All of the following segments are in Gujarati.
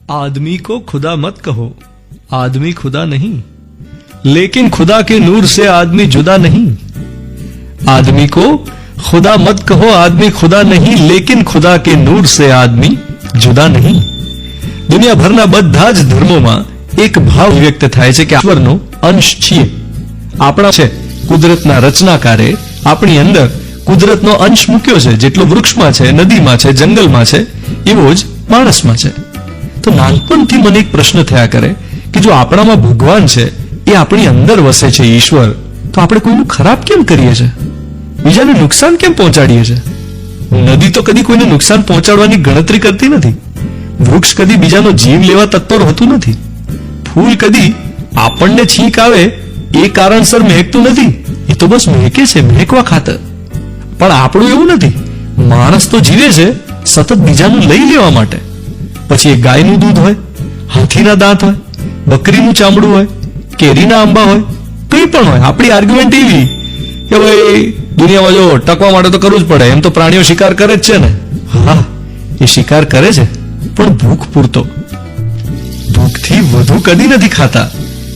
आदमी को खुदा मत कहो, आदमी खुदा नहीं, लेकिन खुदा के नूर से आदमी जुदा नहीं। आदमी को खुदा मत कहो, आदमी खुदा नहीं, लेकिन खुदा के नूर से आदमी जुदा नहीं। દુનિયાભરના બધા જ ધર્મોમાં એક ભાવ વ્યક્ત થાય છે કે ઈશ્વરનો અંશ છીએ, આપણા છે। કુદરતના રચનાકારે આપણી અંદર કુદરતનો અંશ મૂક્યો છે। જેટલો વૃક્ષમાં છે, નદીમાં છે, જંગલમાં છે, એવો જ માણસમાં છે। તો નાનપણથી મને એક પ્રશ્ન થયા કરે કે જો આપણામાં ભગવાન છે, એ આપણી અંદર વસે છે ઈશ્વર, તો આપણે કોઈનું ખરાબ કેમ કરીએ છીએ? બીજાને નુકસાન કેમ પહોંચાડીએ છીએ? નદી તો કદી કોઈને નુકસાન પહોંચાડવાની ગણતરી કરતી નથી। વૃક્ષ કદી બીજાનો જીવ લેવા તત્પર હોતું નથી। ફૂલ કદી આપણને છીંક આવે એ કારણસર મહેકતું નથી, એ તો બસ મહેકે છે મહેકવા ખાતર। પણ આપણું એવું નથી। માણસ તો જીવે છે સતત બીજાનું લઈ લેવા માટે। પછી એ ગાયનું દૂધ હોય, હાથીના દાંત હોય, બકરીનું ચામડું હોય, કેરીના આંબા હોય, કંઈ પણ હોય। આપણી આર્ગ્યુમેન્ટ એવી કે ભાઈ દુનિયામાં જો ટકવા માટે તો કરવું જ પડે, એમ તો પ્રાણીઓ શિકાર કરે જ છે ને। હા, એ શિકાર કરે છે, પણ ભૂખ પૂરતો। ભૂખથી વધુ કદી નથી ખાતા।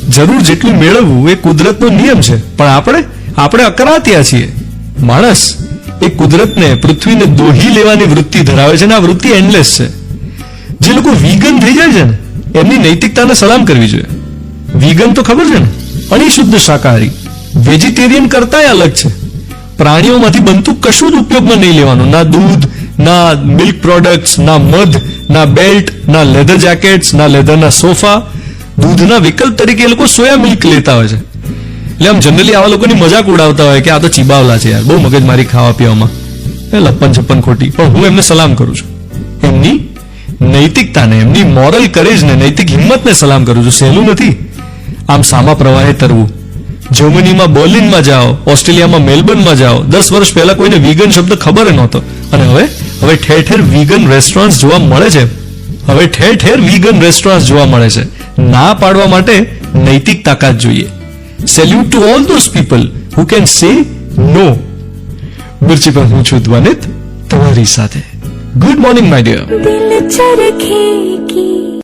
જરૂર જેટલું મેળવવું એ કુદરતનો નિયમ છે, પણ આપણે અકરાત્યા છીએ। માણસ એ કુદરતને, પૃથ્વીને દોહી લેવાની વૃત્તિ ધરાવે છે, અને આ વૃત્તિ એન્ડલેસ છે। જે લોકો વીગન થઈ જાય છે ને, એમની નૈતિકતાને સલામ કરવી જોઈએ। વીગન તો ખબર છે ને, અણિશુદ્ધ શાકાહારી, વેજીટેરિયન કરતાંય અલગ છે। પ્રાણીઓમાંથી બનતું કશું જ ઉપયોગમાં નહીં લેવાનું। ના દૂધ, ના મિલ્ક પ્રોડક્ટ્સ, ના મધ, ના બેલ્ટ, ના લેધર જેકેટ્સ, ના લેધરના સોફા। દૂધના વિકલ્પ તરીકે એ લોકો સોયા મિલ્ક લેતા હોય છે। એટલે આમ જનરલી આવા લોકોની મજાક ઉડાવતા હોય કે આ તો ચીબાવલા છે યાર, બહુ મગજમારી ખાવા પીવામાં, લપ્પન છપ્પન ખોટી। પણ હું એમને સલામ કરું છું, એમની નૈતિકતાને, એમની મોરલ કરેજને, નૈતિક હિંમતને સલામ કરું છું। સહેલું નથી આમ સામા પ્રવાહે તરવું। જર્મનીમાં બર્લિનમાં જાઓ, ઓસ્ટ્રેલિયામાં મેલબર્નમાં જાઓ, 10 વર્ષ પહેલા કોઈને વીગન શબ્દ ખબર નહોતો, અને હવે ઠેર ઠેર વીગન રેસ્ટોરન્ટ જોવા મળે છે। હવે ઠેર ઠેર વીગન રેસ્ટોરન્ટ જોવા મળે છે। ના પાડવા માટે નૈતિક તાકાત જોઈએ। Salute to all those people who can say no. Mirchi પર હું છું ધ્વનિત તમારી સાથે। Good morning my dear. दिल चरखे की